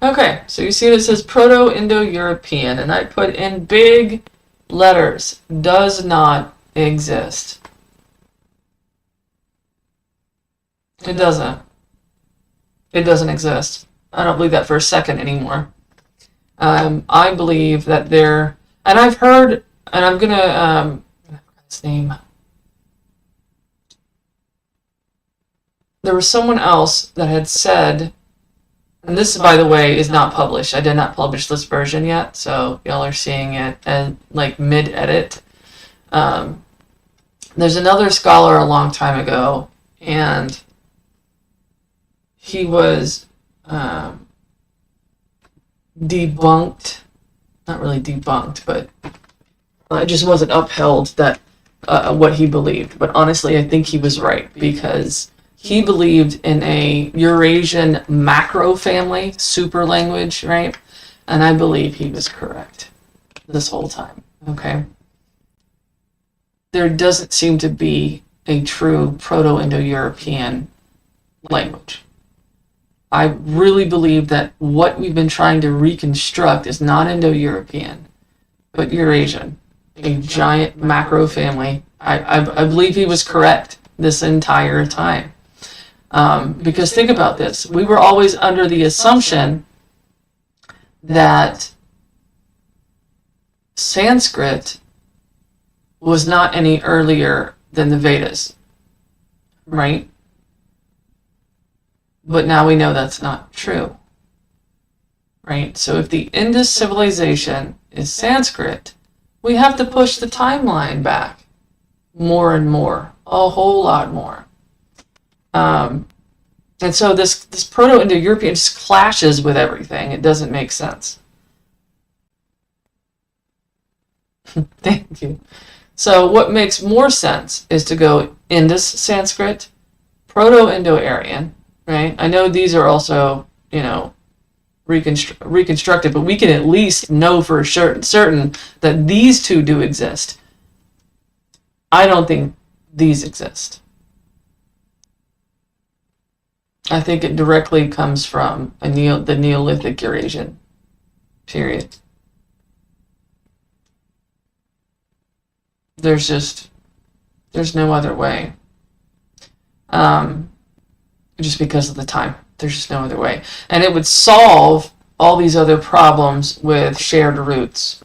Okay, so you see it says Proto-Indo-European, and I put in big letters, does not exist. It doesn't. It doesn't exist. I don't believe that for a second anymore. I believe that there, and I've heard, and I'm gonna, I forgot his name. There was someone else that had said, and this, by the way, is not published. I did not publish this version yet, so y'all are seeing it and like mid-edit. There's another scholar a long time ago, and he was debunked, not really debunked, but it just wasn't upheld that what he believed. But honestly, I think he was right, because he believed in a Eurasian macro family, super language, right? And I believe he was correct this whole time, okay? There doesn't seem to be a true Proto-Indo-European language. I really believe that what we've been trying to reconstruct is not Indo-European, but Eurasian, a giant macro family. I believe he was correct this entire time. Because think about this. We were always under the assumption that Sanskrit was not any earlier than the Vedas, right? But now we know that's not true, right? So if the Indus civilization is Sanskrit, we have to push the timeline back more and more, a whole lot more. And so this Proto-Indo-European just clashes with everything. It doesn't make sense. Thank you. So what makes more sense is to go Indus Sanskrit, Proto-Indo-Aryan, right? I know these are also, reconstructed, but we can at least know for certain that these two do exist. I don't think these exist. I think it directly comes from the Neolithic Eurasian period. There's no other way. Just because of the time. There's just no other way. And it would solve all these other problems with shared roots.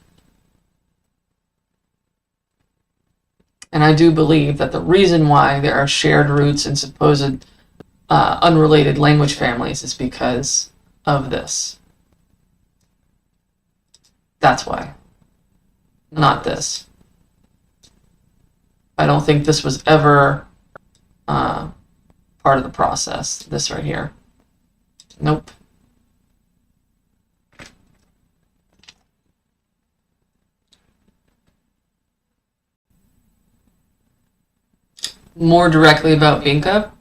And I do believe that the reason why there are shared roots in supposed unrelated language families is because of this. That's why. Not this. I don't think this was ever part of the process. This right here. Nope. More directly about Vinca.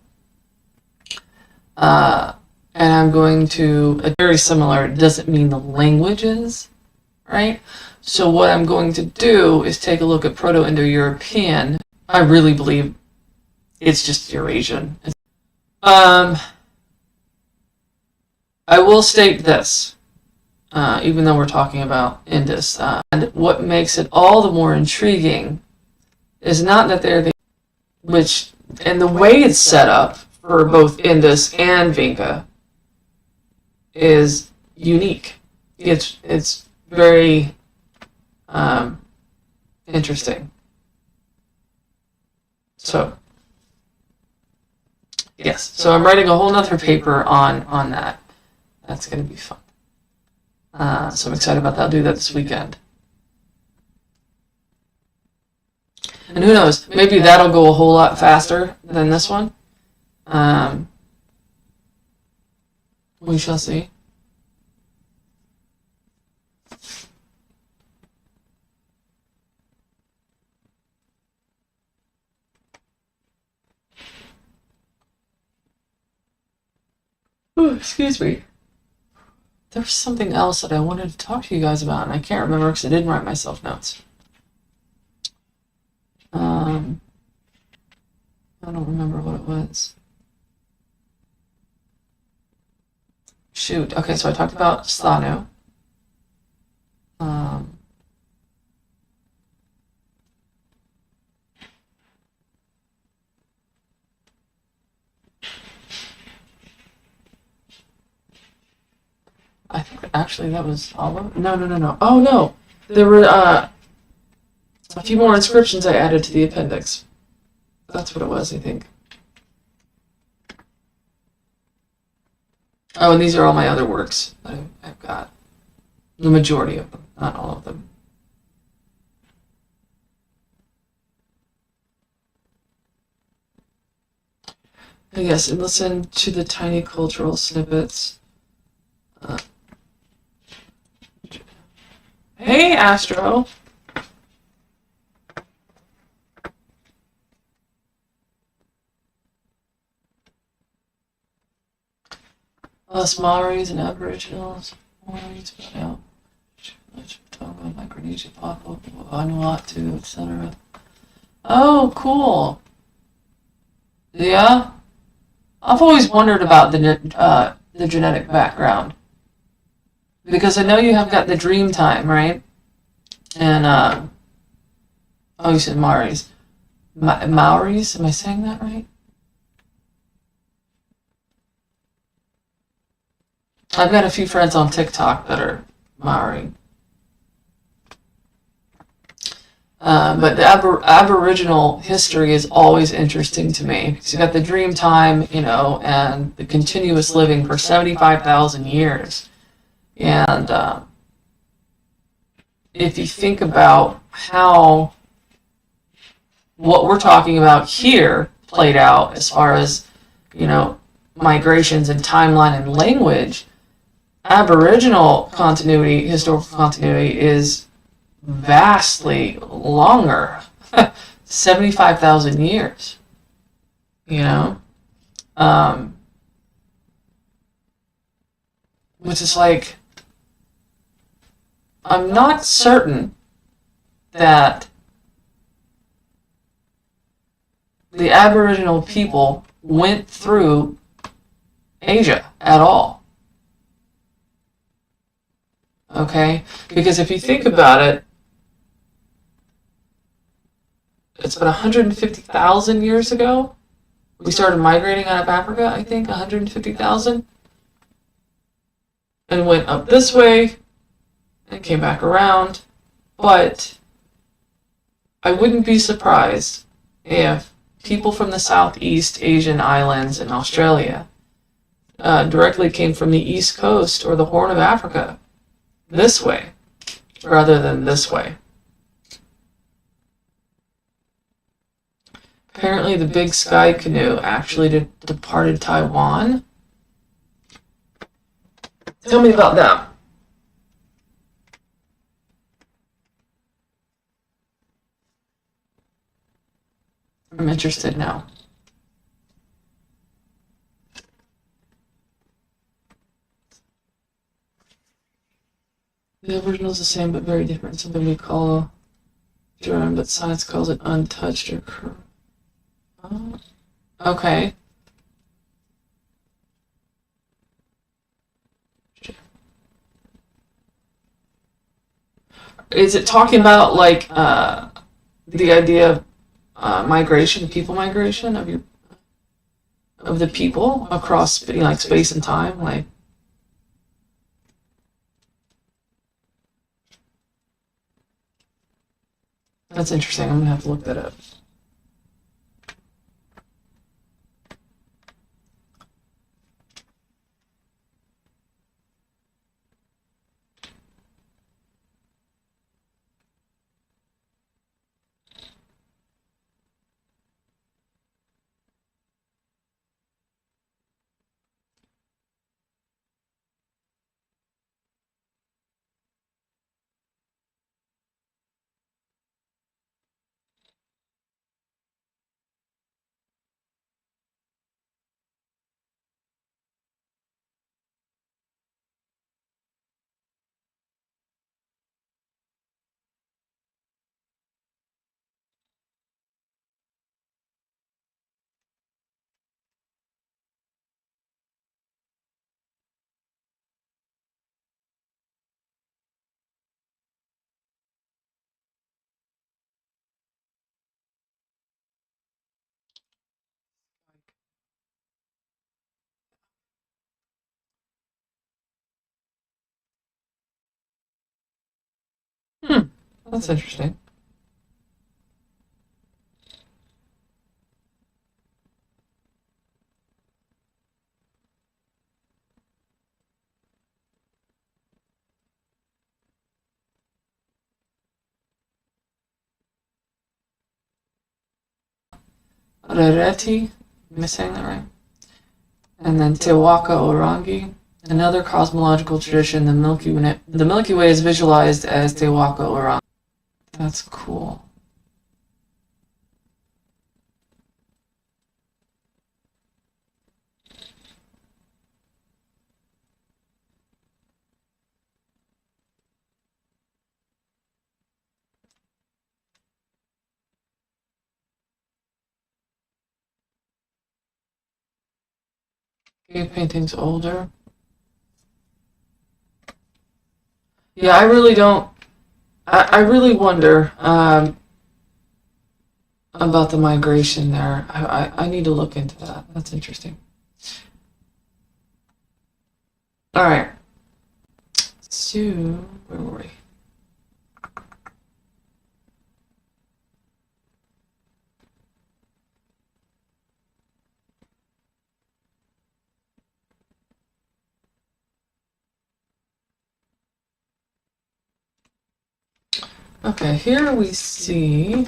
And I'm going to, very similar, it doesn't mean the languages, right? So what I'm going to do is take a look at Proto-Indo-European. I really believe it's just Eurasian. I will state this, even though we're talking about Indus. And what makes it all the more intriguing is not that they're the, which, and the way it's set up for both Indus and Vinca is unique. It's very interesting. So yes, so I'm writing a whole nother paper on that. That's going to be fun. So I'm excited about that. I'll do that this weekend. And who knows, maybe that'll go a whole lot faster than this one. We shall see. Ooh, excuse me. There was something else that I wanted to talk to you guys about, and I can't remember because I didn't write myself notes. I don't remember what it was. Shoot. Okay, so I talked about Sthanu. Um, I think actually that was all of it. No, no, no, no. Oh, no. There were a few more inscriptions I added to the appendix. That's what it was, I think. Oh, and these are all my other works that I've got. The majority of them, not all of them. And yes, and listen to the tiny cultural snippets. Uh, hey, Astro! Us Maoris and Aboriginals. Maoris, but out. Tonga, Micronesia, Papua, Vanuatu, etc. Oh, cool. Yeah? I've always wondered about the genetic background. Because I know you have got the dream time, right? And, oh, you said Maoris. Maoris? Am I saying that right? I've got a few friends on TikTok that are Maori. But the Aboriginal history is always interesting to me. Because you got the dream time, you know, and the continuous living for 75,000 years. And if you think about how what we're talking about here played out as far as, you know, migrations and timeline and language, Aboriginal continuity, historical continuity, is vastly longer. 75,000 years, you know? Um, which is like, I'm not certain that the Aboriginal people went through Asia at all. Okay? Because if you think about it, it's about 150,000 years ago. We started migrating out of Africa, I think, 150,000. And went up this way and came back around. But I wouldn't be surprised if people from the Southeast Asian islands and Australia directly came from the East Coast or the Horn of Africa this way rather than this way. Apparently, the Big Sky Canoe actually departed Taiwan. Tell me about that. I'm interested now. The original is the same but very different. Something we call germ, but science calls it untouched or okay. Is it talking about like the idea of migration, people migration of the people across like space and time, like? That's interesting. I'm gonna have to look that up. That's interesting. Rareti, am I saying that right? And then Tewaka Orangi, another cosmological tradition. The Milky Way is visualized as Tewaka Orangi. That's cool. Cave painting's older. Yeah, I really don't. I really wonder about the migration there. I need to look into that. That's interesting. All right. So, where were we? Okay, here we see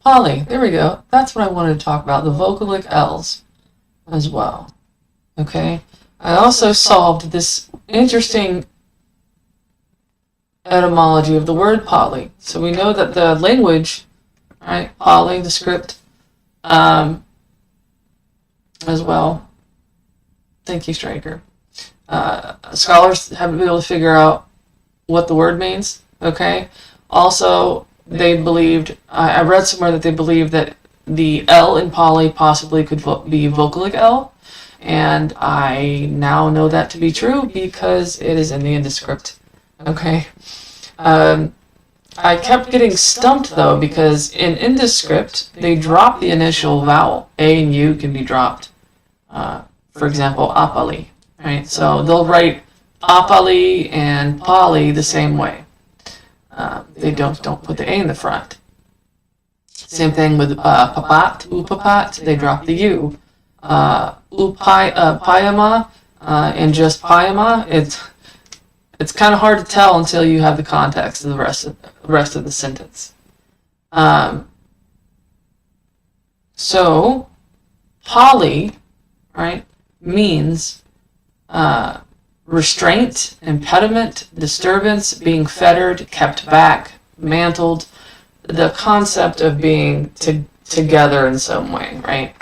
Polly. There we go. That's what I wanted to talk about, the vocalic L's as well. Okay. I also solved this interesting etymology of the word Pali. So we know that the language, right, Pali, the script, as well. Thank you, Striker. Scholars have been able to figure out what the word means. Okay. Also, they believed, I read somewhere that they believed that the L in Pali possibly could be vocalic L, and I now know that to be true because it is in the Indus script. Okay. I kept getting stumped though because in Indus script they drop the initial vowel. A and U can be dropped. For example, Apali. Right. So they'll write Apali and Pali the same way. They don't put the A in the front. Same thing with papat, upapat. They drop the U. Payama and just payama. It's kind of hard to tell until you have the context of the rest of the sentence. So Pali, right, means restraint, impediment, disturbance, being fettered, kept back, mantled, the concept of being together in some way, right?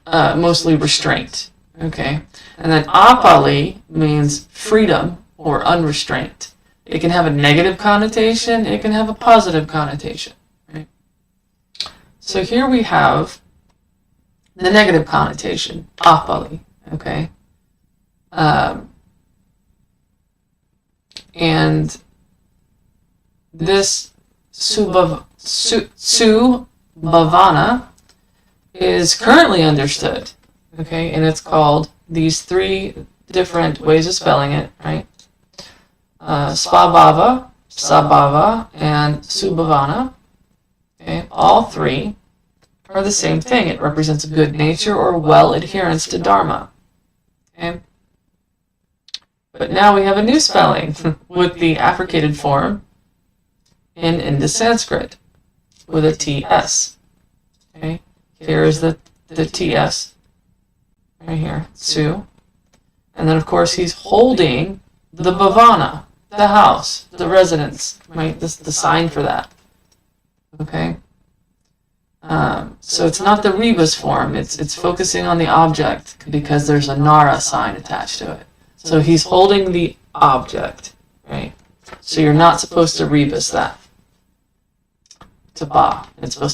Mostly restraint, okay? And then apali means freedom or unrestraint. It can have a negative connotation, it can have a positive connotation, right? So here we have the negative connotation, apali. Okay. And this Subhavana is currently understood. Okay, and it's called these three different ways of spelling it, right? Svabhava, Sabhava, and Subhavana. Okay, all three are the same thing. It represents good nature or well adherence to Dharma. Okay. But now we have a new spelling with the affricated form in Indus Sanskrit with a TS. Okay. Here is the TS right here, Su. And then of course he's holding the bhavana, the house, the residence, right? The sign for that. Okay. So it's not the rebus form, it's focusing on the object because there's a Nara sign attached to it. So he's holding the object, right? So you're not supposed to rebus that to ba. It's supposed